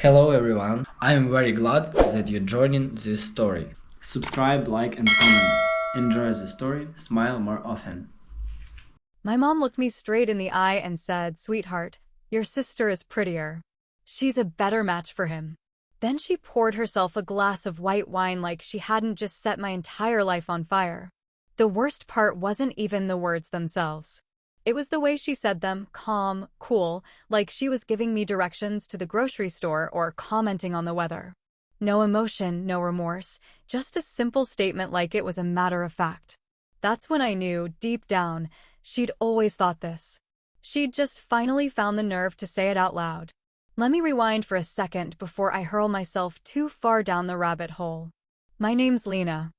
Hello everyone, I am very glad that you're joining this story. Subscribe, like and comment. Enjoy the story, smile more often. My mom looked me straight in the eye and said, "Sweetheart, your sister is prettier. She's a better match for him." Then she poured herself a glass of white wine like she hadn't just set my entire life on fire. The worst part wasn't even the words themselves. It was the way she said them, calm, cool, like she was giving me directions to the grocery store or commenting on the weather. No emotion, no remorse, just a simple statement like it was a matter of fact. That's when I knew, deep down, she'd always thought this. She'd just finally found the nerve to say it out loud. Let me rewind for a second before I hurl myself too far down the rabbit hole. My name's Lena.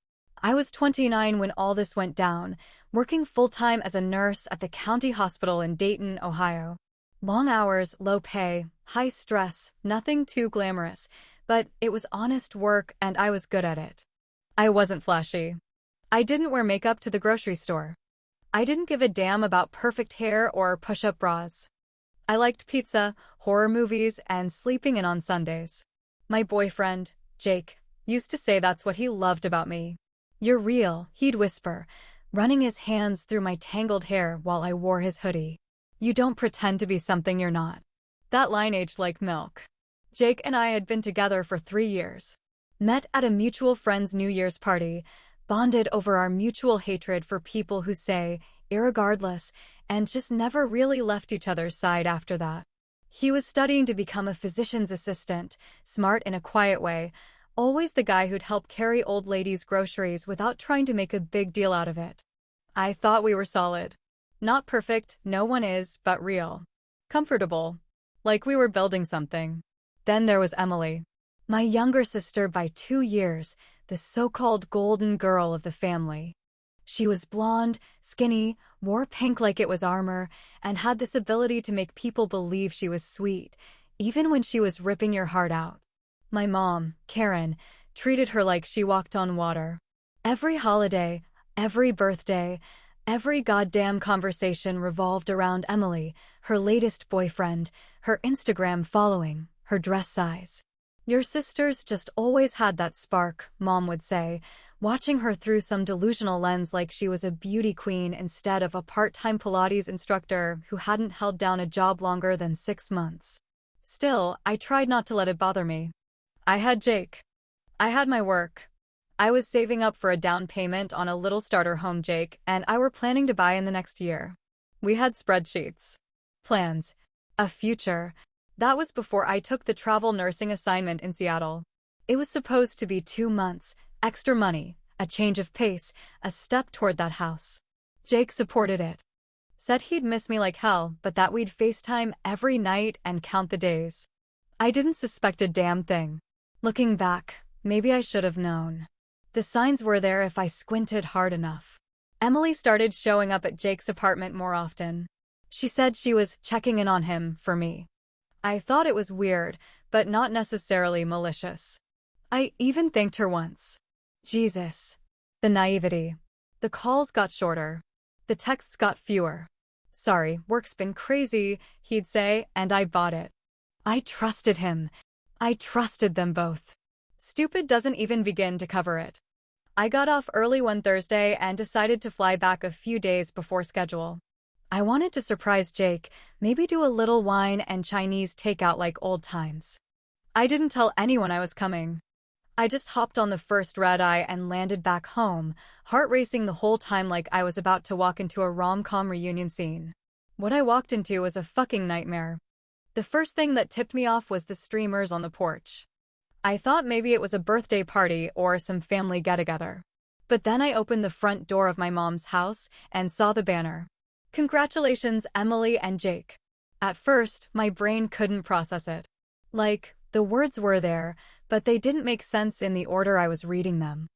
I was 29 when all this went down, working full-time as a nurse at the county hospital in Dayton, Ohio. Long hours, low pay, high stress, nothing too glamorous, but it was honest work and I was good at it. I wasn't flashy. I didn't wear makeup to the grocery store. I didn't give a damn about perfect hair or push-up bras. I liked pizza, horror movies, and sleeping in on Sundays. My boyfriend, Jake, used to say that's what he loved about me. "You're real," he'd whisper, running his hands through my tangled hair while I wore his hoodie. "You don't pretend to be something you're not." That line aged like milk. Jake and I had been together for 3 years. Met at a mutual friend's New Year's party, bonded over our mutual hatred for people who say, irregardless, and just never really left each other's side after that. He was studying to become a physician's assistant, smart in a quiet way, always the guy who'd help carry old ladies' groceries without trying to make a big deal out of it. I thought we were solid. Not perfect, no one is, but real. Comfortable. Like we were building something. Then there was Emily. My younger sister by 2 years, the so-called golden girl of the family. She was blonde, skinny, wore pink like it was armor, and had this ability to make people believe she was sweet, even when she was ripping your heart out. My mom, Karen, treated her like she walked on water. Every holiday, every birthday, every goddamn conversation revolved around Emily, her latest boyfriend, her Instagram following, her dress size. "Your sister's just always had that spark," Mom would say, watching her through some delusional lens like she was a beauty queen instead of a part-time Pilates instructor who hadn't held down a job longer than 6 months. Still, I tried not to let it bother me. I had Jake. I had my work. I was saving up for a down payment on a little starter home Jake and I were planning to buy in the next year. We had spreadsheets. Plans. A future. That was before I took the travel nursing assignment in Seattle. It was supposed to be 2 months, extra money, a change of pace, a step toward that house. Jake supported it. Said he'd miss me like hell, but that we'd FaceTime every night and count the days. I didn't suspect a damn thing. Looking back, maybe I should have known. The signs were there if I squinted hard enough. Emily started showing up at Jake's apartment more often. She said she was checking in on him for me. I thought it was weird, but not necessarily malicious. I even thanked her once. Jesus. The naivety. The calls got shorter. The texts got fewer. "Sorry, work's been crazy," he'd say, and I bought it. I trusted him. I trusted them both. Stupid doesn't even begin to cover it. I got off early one Thursday and decided to fly back a few days before schedule. I wanted to surprise Jake, maybe do a little wine and Chinese takeout like old times. I didn't tell anyone I was coming. I just hopped on the first red-eye and landed back home, heart racing the whole time like I was about to walk into a rom-com reunion scene. What I walked into was a fucking nightmare. The first thing that tipped me off was the streamers on the porch. I thought maybe it was a birthday party or some family get-together. But then I opened the front door of my mom's house and saw the banner. "Congratulations, Emily and Jake." At first, my brain couldn't process it. Like, the words were there, but they didn't make sense in the order I was reading them.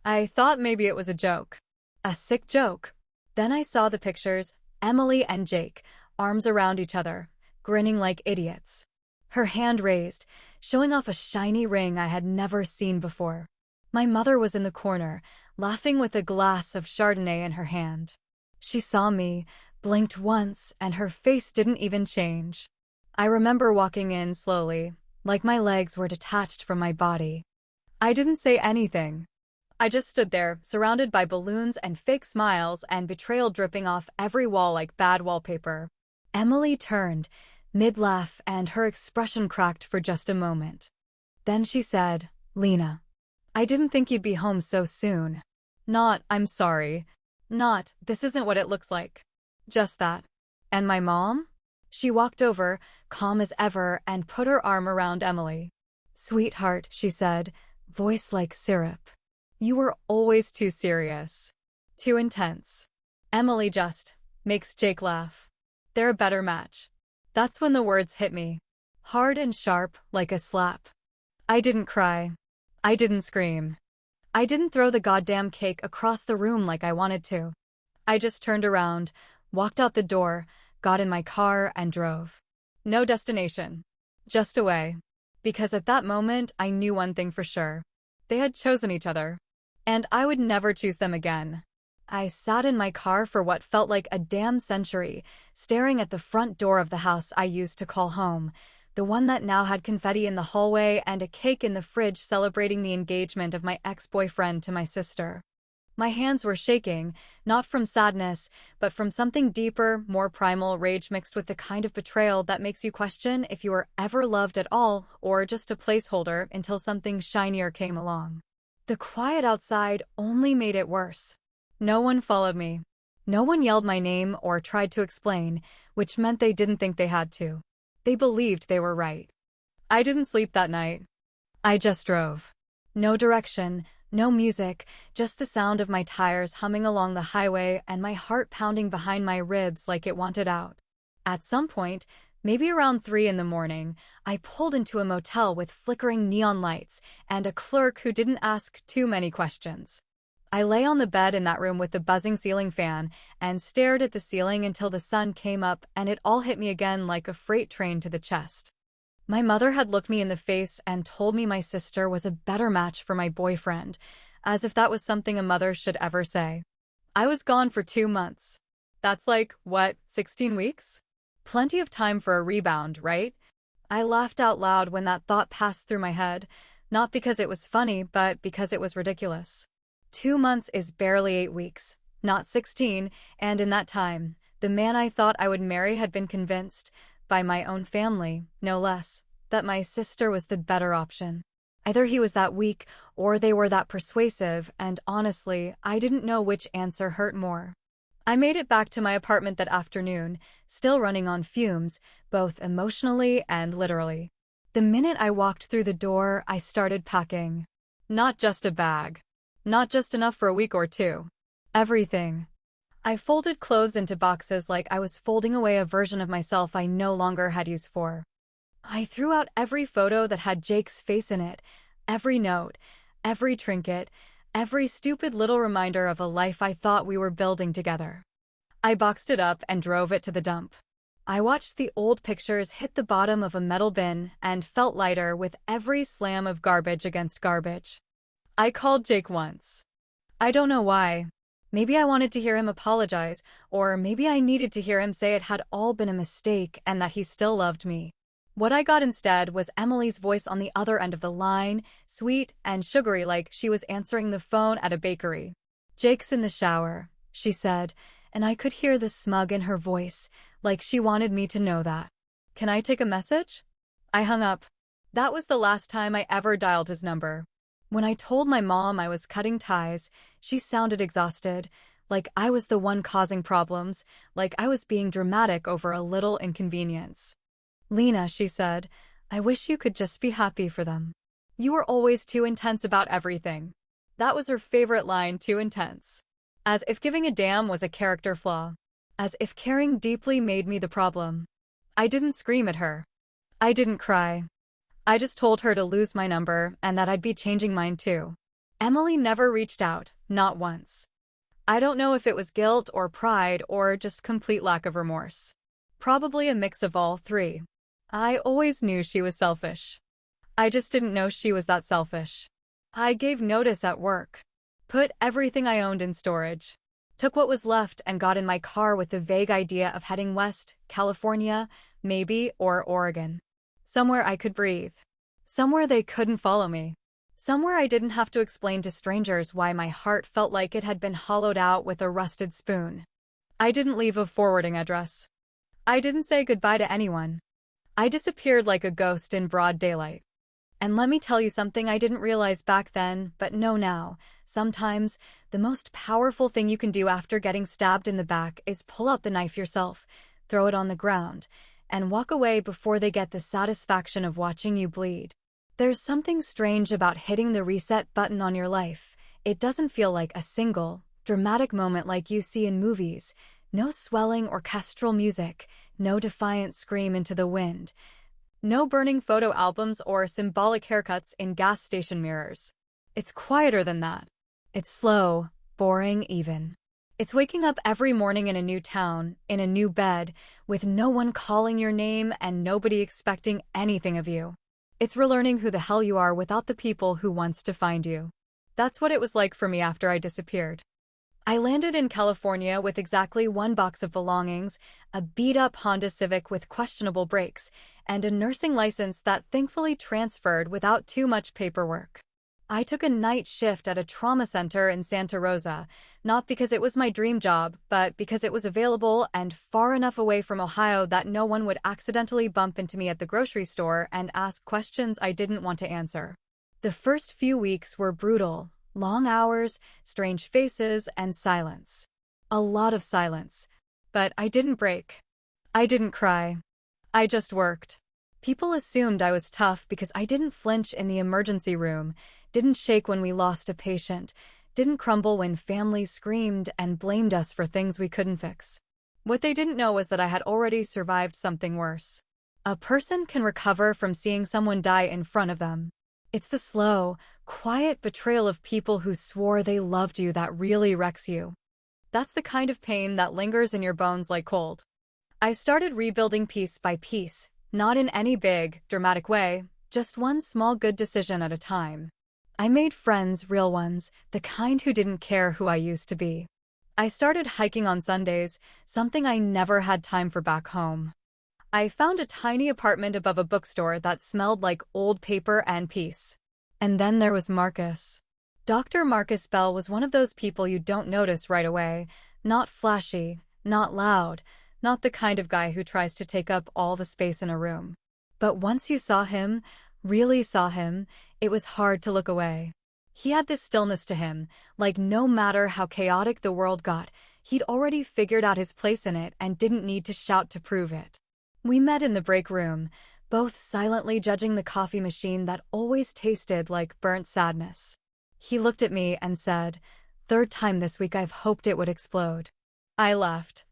I thought maybe it was a joke. A sick joke. Then I saw the pictures, Emily and Jake, arms around each other, grinning like idiots. Her hand raised, showing off a shiny ring I had never seen before. My mother was in the corner, laughing with a glass of Chardonnay in her hand. She saw me, blinked once, and her face didn't even change. I remember walking in slowly, like my legs were detached from my body. I didn't say anything. I just stood there, surrounded by balloons and fake smiles and betrayal dripping off every wall like bad wallpaper. Emily turned, mid-laugh, and her expression cracked for just a moment. Then she said, "Lena, I didn't think you'd be home so soon. Not, I'm sorry. Not, this isn't what it looks like. Just that. And my mom?" She walked over, calm as ever, and put her arm around Emily. "Sweetheart," she said, voice like syrup. "You were always too serious. Too intense." Emily just makes Jake laugh. They're a better match. That's when the words hit me. Hard and sharp, like a slap. I didn't cry. I didn't scream. I didn't throw the goddamn cake across the room like I wanted to. I just turned around, walked out the door, got in my car, and drove. No destination. Just away. Because at that moment, I knew one thing for sure. They had chosen each other. And I would never choose them again. I sat in my car for what felt like a damn century, staring at the front door of the house I used to call home, the one that now had confetti in the hallway and a cake in the fridge celebrating the engagement of my ex-boyfriend to my sister. My hands were shaking, not from sadness, but from something deeper, more primal rage mixed with the kind of betrayal that makes you question if you were ever loved at all or just a placeholder until something shinier came along. The quiet outside only made it worse. No one followed me. No one yelled my name or tried to explain, which meant they didn't think they had to. They believed they were right. I didn't sleep that night. I just drove. No direction, no music, just the sound of my tires humming along the highway and my heart pounding behind my ribs like it wanted out. At some point, maybe around 3 in the morning, I pulled into a motel with flickering neon lights and a clerk who didn't ask too many questions. I lay on the bed in that room with the buzzing ceiling fan and stared at the ceiling until the sun came up and it all hit me again like a freight train to the chest. My mother had looked me in the face and told me my sister was a better match for my boyfriend, as if that was something a mother should ever say. I was gone for 2 months. That's like, what, 16 weeks? Plenty of time for a rebound, right? I laughed out loud when that thought passed through my head, not because it was funny, but because it was ridiculous. 2 months is barely 8 weeks, not 16, and in that time, the man I thought I would marry had been convinced, by my own family, no less, that my sister was the better option. Either he was that weak, or they were that persuasive, and honestly, I didn't know which answer hurt more. I made it back to my apartment that afternoon, still running on fumes, both emotionally and literally. The minute I walked through the door, I started packing. Not just a bag. Not just enough for a week or two. Everything. I folded clothes into boxes like I was folding away a version of myself I no longer had use for. I threw out every photo that had Jake's face in it, every note, every trinket, every stupid little reminder of a life I thought we were building together. I boxed it up and drove it to the dump. I watched the old pictures hit the bottom of a metal bin and felt lighter with every slam of garbage against garbage. I called Jake once. I don't know why. Maybe I wanted to hear him apologize, or maybe I needed to hear him say it had all been a mistake and that he still loved me. What I got instead was Emily's voice on the other end of the line, sweet and sugary like she was answering the phone at a bakery. "Jake's in the shower," she said, and I could hear the smug in her voice, like she wanted me to know that. "Can I take a message?" I hung up. That was the last time I ever dialed his number. When I told my mom I was cutting ties, she sounded exhausted, like I was the one causing problems, like I was being dramatic over a little inconvenience. "Lena," she said, "I wish you could just be happy for them. You were always too intense about everything." That was her favorite line, too intense. As if giving a damn was a character flaw. As if caring deeply made me the problem. I didn't scream at her. I didn't cry. I just told her to lose my number and that I'd be changing mine too. Emily never reached out, not once. I don't know if it was guilt or pride or just complete lack of remorse. Probably a mix of all three. I always knew she was selfish. I just didn't know she was that selfish. I gave notice at work. Put everything I owned in storage. Took what was left and got in my car with the vague idea of heading west, California, maybe, or Oregon. Somewhere I could breathe. Somewhere they couldn't follow me. Somewhere I didn't have to explain to strangers why my heart felt like it had been hollowed out with a rusted spoon. I didn't leave a forwarding address. I didn't say goodbye to anyone. I disappeared like a ghost in broad daylight. And let me tell you something I didn't realize back then, but know now. Sometimes, the most powerful thing you can do after getting stabbed in the back is pull out the knife yourself, throw it on the ground, and walk away before they get the satisfaction of watching you bleed. There's something strange about hitting the reset button on your life. It doesn't feel like a single, dramatic moment like you see in movies. No swelling orchestral music, no defiant scream into the wind. No burning photo albums or symbolic haircuts in gas station mirrors. It's quieter than that. It's slow, boring even. It's waking up every morning in a new town, in a new bed, with no one calling your name and nobody expecting anything of you. It's relearning who the hell you are without the people who once defined you. That's what it was like for me after I disappeared. I landed in California with exactly one box of belongings, a beat-up Honda Civic with questionable brakes, and a nursing license that thankfully transferred without too much paperwork. I took a night shift at a trauma center in Santa Rosa, not because it was my dream job, but because it was available and far enough away from Ohio that no one would accidentally bump into me at the grocery store and ask questions I didn't want to answer. The first few weeks were brutal. Long hours, strange faces, and silence. A lot of silence. But I didn't break. I didn't cry. I just worked. People assumed I was tough because I didn't flinch in the emergency room, didn't shake when we lost a patient, didn't crumble when families screamed and blamed us for things we couldn't fix. What they didn't know was that I had already survived something worse. A person can recover from seeing someone die in front of them. It's the slow, quiet betrayal of people who swore they loved you that really wrecks you. That's the kind of pain that lingers in your bones like cold. I started rebuilding piece by piece, not in any big, dramatic way, just one small good decision at a time. I made friends, real ones, the kind who didn't care who I used to be. I started hiking on Sundays, something I never had time for back home. I found a tiny apartment above a bookstore that smelled like old paper and peace. And then there was Marcus. Dr. Marcus Bell was one of those people you don't notice right away. Not flashy, not loud, not the kind of guy who tries to take up all the space in a room. But once you saw him, really saw him, it was hard to look away. He had this stillness to him, like no matter how chaotic the world got, he'd already figured out his place in it and didn't need to shout to prove it. We met in the break room, both silently judging the coffee machine that always tasted like burnt sadness. He looked at me and said, "Third time this week I've hoped it would explode." I laughed.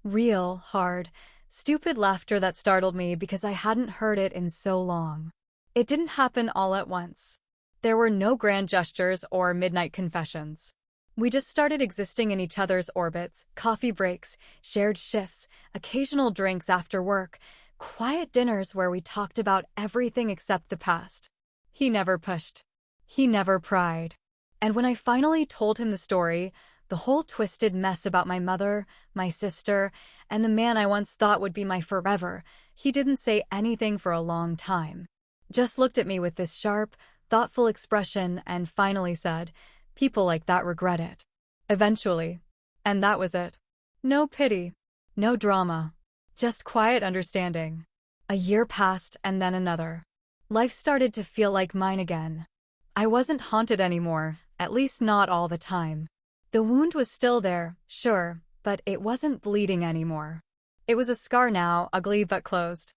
Real, hard, stupid laughter that startled me because I hadn't heard it in so long. It didn't happen all at once. There were no grand gestures or midnight confessions. We just started existing in each other's orbits, coffee breaks, shared shifts, occasional drinks after work, quiet dinners where we talked about everything except the past. He never pushed. He never pried. And when I finally told him the story, the whole twisted mess about my mother, my sister, and the man I once thought would be my forever, he didn't say anything for a long time. Just looked at me with this sharp, thoughtful expression and finally said, "People like that regret it." Eventually. And that was it. No pity. No drama. Just quiet understanding. A year passed and then another. Life started to feel like mine again. I wasn't haunted anymore, at least not all the time. The wound was still there, sure, but it wasn't bleeding anymore. It was a scar now, ugly but closed.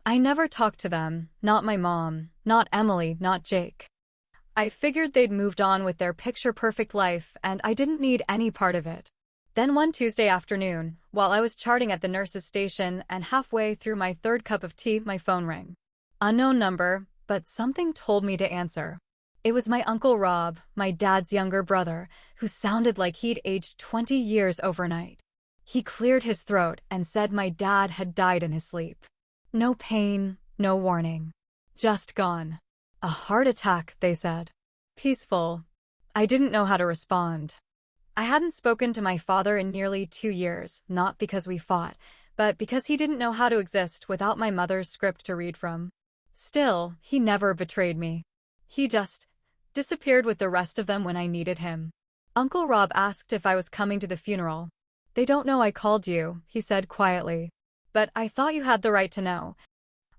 I never talked to them, not my mom, not Emily, not Jake. I figured they'd moved on with their picture-perfect life, and I didn't need any part of it. Then one Tuesday afternoon, while I was charting at the nurse's station and halfway through my third cup of tea, my phone rang. Unknown number, but something told me to answer. It was my Uncle Rob, my dad's younger brother, who sounded like he'd aged 20 years overnight. He cleared his throat and said my dad had died in his sleep. No pain, no warning. Just gone. A heart attack, they said. Peaceful. I didn't know how to respond. I hadn't spoken to my father in nearly 2 years, not because we fought, but because he didn't know how to exist without my mother's script to read from. Still, he never betrayed me. He just disappeared with the rest of them when I needed him. Uncle Rob asked if I was coming to the funeral. "They don't know I called you," he said quietly. "But I thought you had the right to know."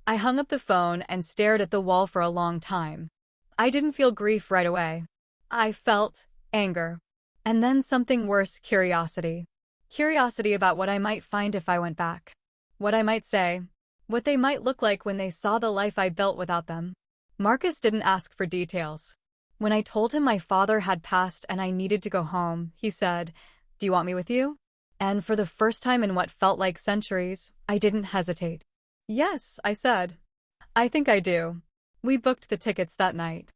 I hung up the phone and stared at the wall for a long time. I didn't feel grief right away. I felt anger. And then something worse, curiosity. Curiosity about what I might find if I went back. What I might say. What they might look like when they saw the life I built without them. Marcus didn't ask for details. When I told him my father had passed and I needed to go home, he said, "Do you want me with you?" And for the first time in what felt like centuries, I didn't hesitate. "Yes," I said. "I think I do." We booked the tickets that night.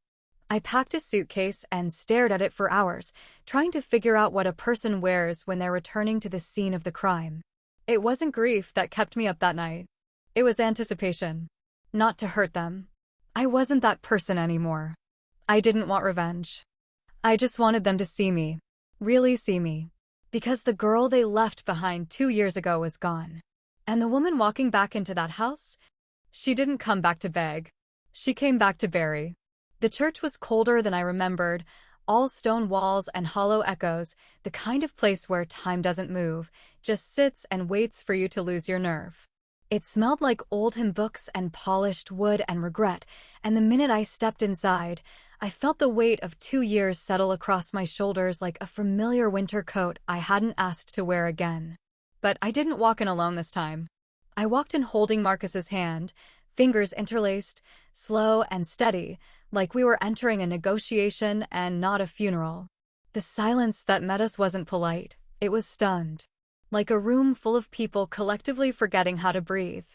I packed a suitcase and stared at it for hours, trying to figure out what a person wears when they're returning to the scene of the crime. It wasn't grief that kept me up that night. It was anticipation. Not to hurt them. I wasn't that person anymore. I didn't want revenge. I just wanted them to see me. Really see me. Because the girl they left behind 2 years ago was gone. And the woman walking back into that house? She didn't come back to beg. She came back to bury. The church was colder than I remembered, all stone walls and hollow echoes, the kind of place where time doesn't move, just sits and waits for you to lose your nerve. It smelled like old hymn books and polished wood and regret, and the minute I stepped inside, I felt the weight of 2 years settle across my shoulders like a familiar winter coat I hadn't asked to wear again. But I didn't walk in alone this time. I walked in holding Marcus's hand, fingers interlaced, slow and steady, like we were entering a negotiation and not a funeral. The silence that met us wasn't polite, it was stunned. Like a room full of people collectively forgetting how to breathe.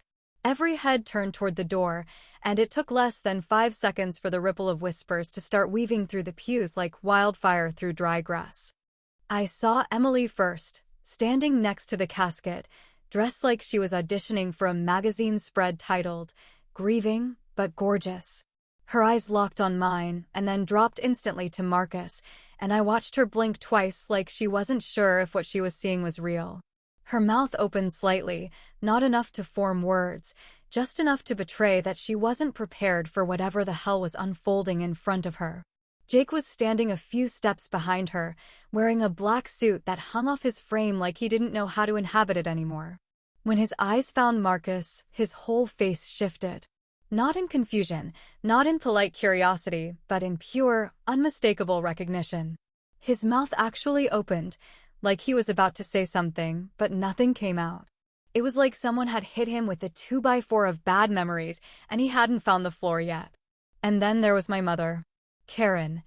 Every head turned toward the door, and it took less than 5 seconds for the ripple of whispers to start weaving through the pews like wildfire through dry grass. I saw Emily first, standing next to the casket, dressed like she was auditioning for a magazine spread titled, "Grieving, but Gorgeous." Her eyes locked on mine, and then dropped instantly to Marcus, and I watched her blink twice like she wasn't sure if what she was seeing was real. Her mouth opened slightly, not enough to form words, just enough to betray that she wasn't prepared for whatever the hell was unfolding in front of her. Jake was standing a few steps behind her, wearing a black suit that hung off his frame like he didn't know how to inhabit it anymore. When his eyes found Marcus, his whole face shifted. Not in confusion, not in polite curiosity, but in pure, unmistakable recognition. His mouth actually opened, like he was about to say something, but nothing came out. It was like someone had hit him with a 2x4 of bad memories, and he hadn't found the floor yet. And then there was my mother, Karen.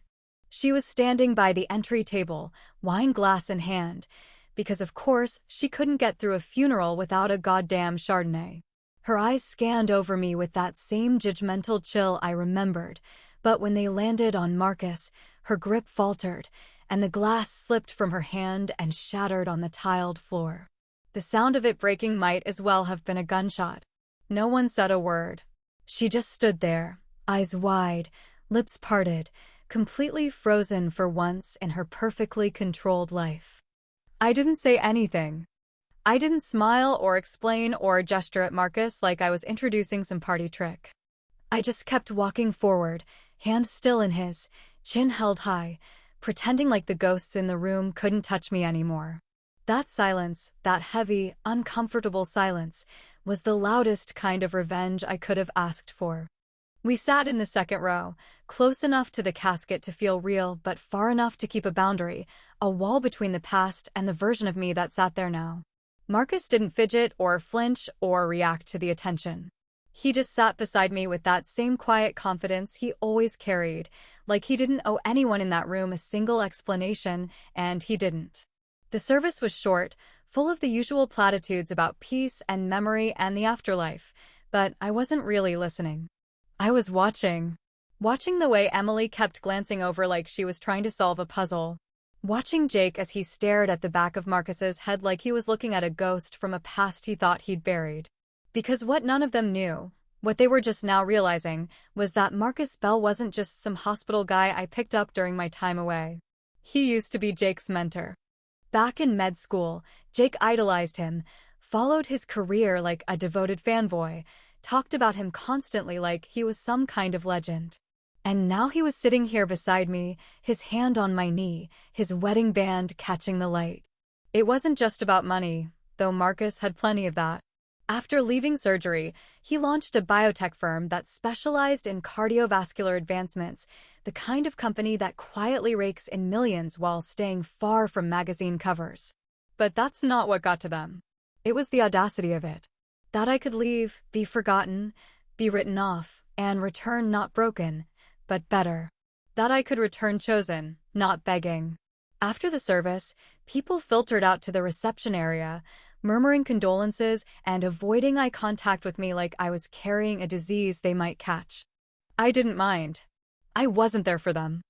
She was standing by the entry table, wine glass in hand, because of course she couldn't get through a funeral without a goddamn Chardonnay. Her eyes scanned over me with that same judgmental chill I remembered, but when they landed on Marcus, her grip faltered, and the glass slipped from her hand and shattered on the tiled floor. The sound of it breaking might as well have been a gunshot. No one said a word. She just stood there, eyes wide, lips parted, completely frozen for once in her perfectly controlled life. I didn't say anything. I didn't smile or explain or gesture at Marcus like I was introducing some party trick. I just kept walking forward, hand still in his, chin held high, pretending like the ghosts in the room couldn't touch me anymore. That silence, that heavy, uncomfortable silence, was the loudest kind of revenge I could have asked for. We sat in the second row, close enough to the casket to feel real but far enough to keep a boundary, a wall between the past and the version of me that sat there now. Marcus didn't fidget or flinch or react to the attention. He just sat beside me with that same quiet confidence he always carried, like he didn't owe anyone in that room a single explanation, and he didn't. The service was short, full of the usual platitudes about peace and memory and the afterlife, but I wasn't really listening. I was watching the way Emily kept glancing over like she was trying to solve a puzzle. Watching Jake as he stared at the back of Marcus's head like he was looking at a ghost from a past he thought he'd buried. Because what none of them knew, what they were just now realizing, was that Marcus Bell wasn't just some hospital guy I picked up during my time away. He used to be Jake's mentor. Back in med school, Jake idolized him, followed his career like a devoted fanboy, talked about him constantly like he was some kind of legend. And now he was sitting here beside me, his hand on my knee, his wedding band catching the light. It wasn't just about money, though Marcus had plenty of that. After leaving surgery, he launched a biotech firm that specialized in cardiovascular advancements, the kind of company that quietly rakes in millions while staying far from magazine covers. But that's not what got to them. It was the audacity of it. That I could leave, be forgotten, be written off, and return not broken, but better. That I could return chosen, not begging. After the service, people filtered out to the reception area, murmuring condolences and avoiding eye contact with me like I was carrying a disease they might catch. I didn't mind. I wasn't there for them.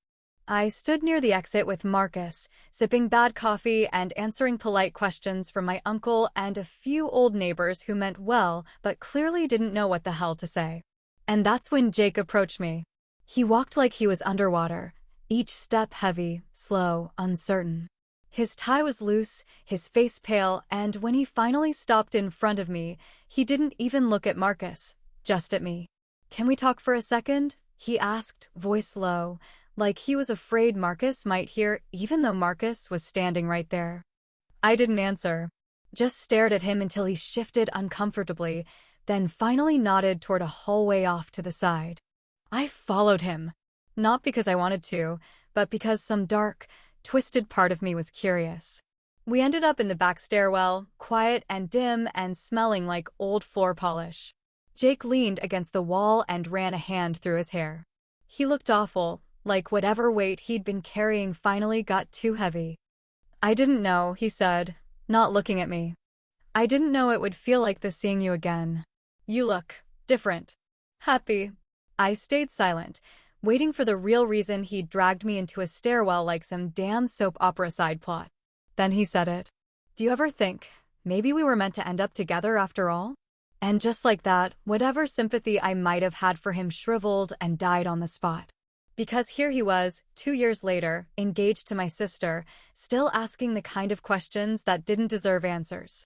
I stood near the exit with Marcus, sipping bad coffee and answering polite questions from my uncle and a few old neighbors who meant well but clearly didn't know what the hell to say. And that's when Jake approached me. He walked like he was underwater, each step heavy, slow, uncertain. His tie was loose, his face pale, and when he finally stopped in front of me, he didn't even look at Marcus, just at me. "Can we talk for a second?" he asked, voice low, like he was afraid Marcus might hear even though Marcus was standing right there. I didn't answer, just stared at him until he shifted uncomfortably, then finally nodded toward a hallway off to the side. I followed him, not because I wanted to, but because some dark, twisted part of me was curious. We ended up in the back stairwell, quiet and dim and smelling like old floor polish. Jake leaned against the wall and ran a hand through his hair. He looked awful, like whatever weight he'd been carrying finally got too heavy. "I didn't know," he said, not looking at me. "I didn't know it would feel like this seeing you again. You look different. Happy." I stayed silent, waiting for the real reason he'd dragged me into a stairwell like some damn soap opera side plot. Then he said it. "Do you ever think, maybe we were meant to end up together after all?" And just like that, whatever sympathy I might have had for him shriveled and died on the spot. Because here he was, 2 years later, engaged to my sister, still asking the kind of questions that didn't deserve answers.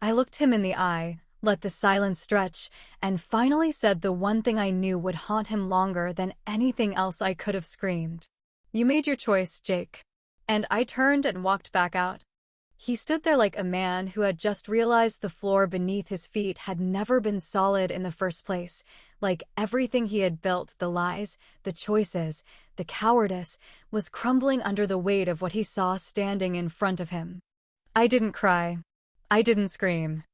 I looked him in the eye, let the silence stretch, and finally said the one thing I knew would haunt him longer than anything else I could have screamed. "You made your choice, Jake." And I turned and walked back out. He stood there like a man who had just realized the floor beneath his feet had never been solid in the first place, like everything he had built, the lies, the choices, the cowardice, was crumbling under the weight of what he saw standing in front of him. I didn't cry. I didn't scream.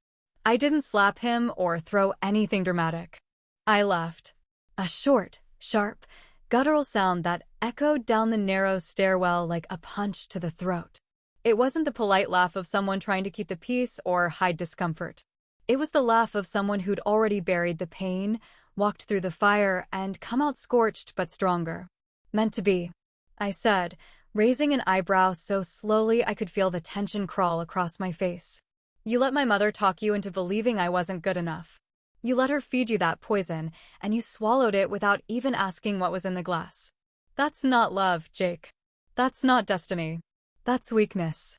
I didn't slap him or throw anything dramatic. I laughed. A short, sharp, guttural sound that echoed down the narrow stairwell like a punch to the throat. It wasn't the polite laugh of someone trying to keep the peace or hide discomfort. It was the laugh of someone who'd already buried the pain, walked through the fire, and come out scorched but stronger. "Meant to be," I said, raising an eyebrow so slowly I could feel the tension crawl across my face. "You let my mother talk you into believing I wasn't good enough. You let her feed you that poison, and you swallowed it without even asking what was in the glass. That's not love, Jake. That's not destiny. That's weakness.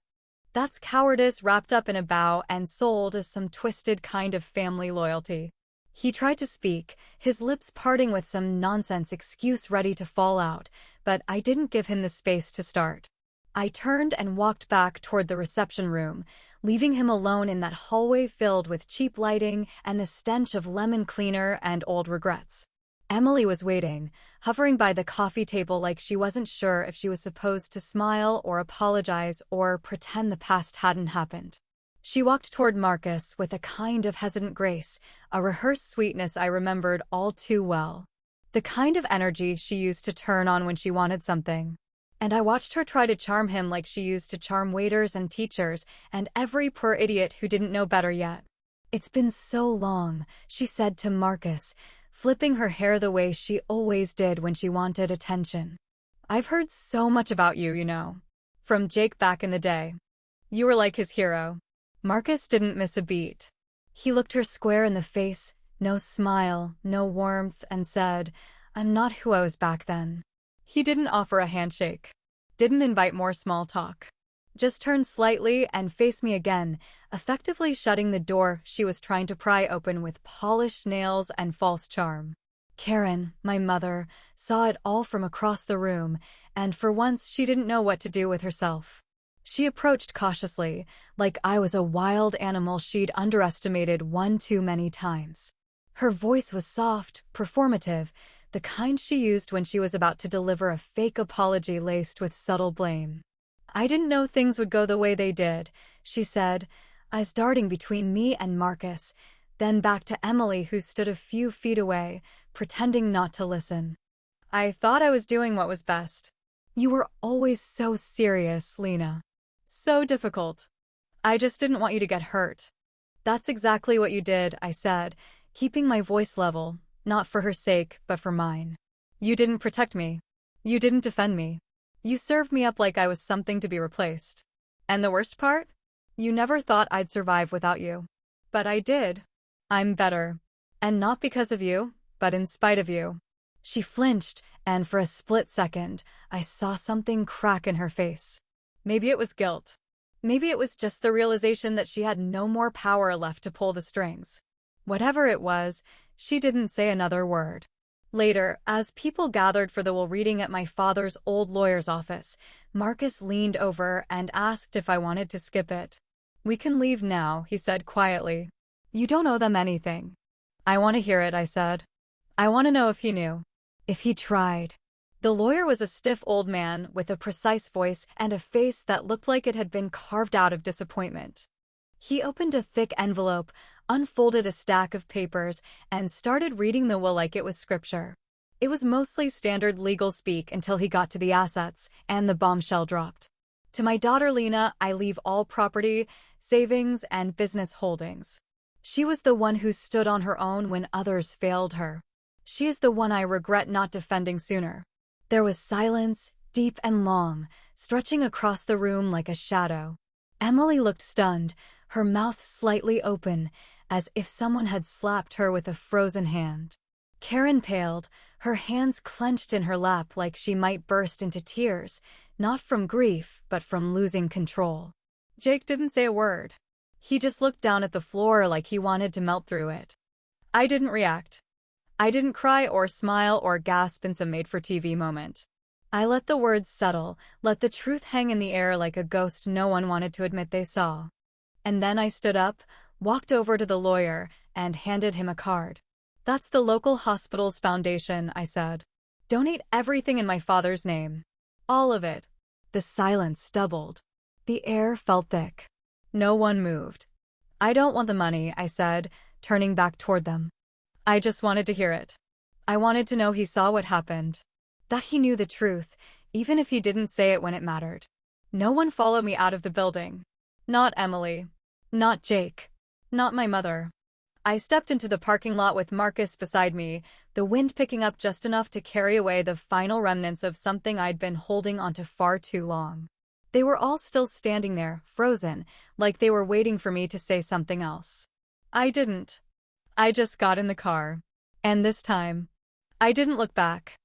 That's cowardice wrapped up in a bow and sold as some twisted kind of family loyalty." He tried to speak, his lips parting with some nonsense excuse ready to fall out, but I didn't give him the space to start. I turned and walked back toward the reception room, leaving him alone in that hallway filled with cheap lighting and the stench of lemon cleaner and old regrets. Emily was waiting, hovering by the coffee table like she wasn't sure if she was supposed to smile or apologize or pretend the past hadn't happened. She walked toward Marcus with a kind of hesitant grace, a rehearsed sweetness I remembered all too well. The kind of energy she used to turn on when she wanted something. And I watched her try to charm him like she used to charm waiters and teachers and every poor idiot who didn't know better yet. "It's been so long," she said to Marcus, flipping her hair the way she always did when she wanted attention. "I've heard so much about you, you know. From Jake back in the day. You were like his hero." Marcus didn't miss a beat. He looked her square in the face, no smile, no warmth, and said, "I'm not who I was back then." He didn't offer a handshake. Didn't invite more small talk. just turned slightly and faced me again, effectively shutting the door she was trying to pry open with polished nails and false charm. Karen, my mother, saw it all from across the room, and for once she didn't know what to do with herself. She approached cautiously, like I was a wild animal she'd underestimated one too many times. Her voice was soft, performative, the kind she used when she was about to deliver a fake apology laced with subtle blame. I didn't know things would go the way they did, she said, eyes darting between me and Marcus, then back to Emily, who stood a few feet away, pretending not to listen. I thought I was doing what was best. You were always so serious, Lena. So difficult. I just didn't want you to get hurt. That's exactly what you did, I said, keeping my voice level, not for her sake, but for mine. You didn't protect me. You didn't defend me. You served me up like I was something to be replaced. And the worst part? You never thought I'd survive without you. But I did. I'm better. And not because of you, but in spite of you. She flinched, and for a split second, I saw something crack in her face. Maybe it was guilt. Maybe it was just the realization that she had no more power left to pull the strings. Whatever it was, she didn't say another word. Later, as people gathered for the will reading at my father's old lawyer's office, Marcus leaned over and asked if I wanted to skip it. We can leave now, he said quietly. You don't owe them anything. I want to hear it, I said. I want to know if he knew. If he tried. The lawyer was a stiff old man with a precise voice and a face that looked like it had been carved out of disappointment. He opened a thick envelope, unfolded a stack of papers, and started reading the will like it was scripture. It was mostly standard legal speak until he got to the assets, and the bombshell dropped. To my daughter Lena, I leave all property, savings, and business holdings. She was the one who stood on her own when others failed her. She is the one I regret not defending sooner. There was silence, deep and long, stretching across the room like a shadow. Emily looked stunned, her mouth slightly open, as if someone had slapped her with a frozen hand. Karen paled, her hands clenched in her lap like she might burst into tears, not from grief, but from losing control. Jake didn't say a word. He just looked down at the floor like he wanted to melt through it. I didn't react. I didn't cry or smile or gasp in some made-for-TV moment. I let the words settle, let the truth hang in the air like a ghost no one wanted to admit they saw. And then I stood up, walked over to the lawyer, and handed him a card. That's the local hospital's foundation, I said. Donate everything in my father's name. All of it. The silence doubled. The air felt thick. No one moved. I don't want the money, I said, turning back toward them. I just wanted to hear it. I wanted to know he saw what happened. That he knew the truth, even if he didn't say it when it mattered. No one followed me out of the building. Not Emily. Not Jake. Not my mother. I stepped into the parking lot with Marcus beside me, the wind picking up just enough to carry away the final remnants of something I'd been holding onto far too long. They were all still standing there, frozen, like they were waiting for me to say something else. I didn't. I just got in the car. And this time, I didn't look back.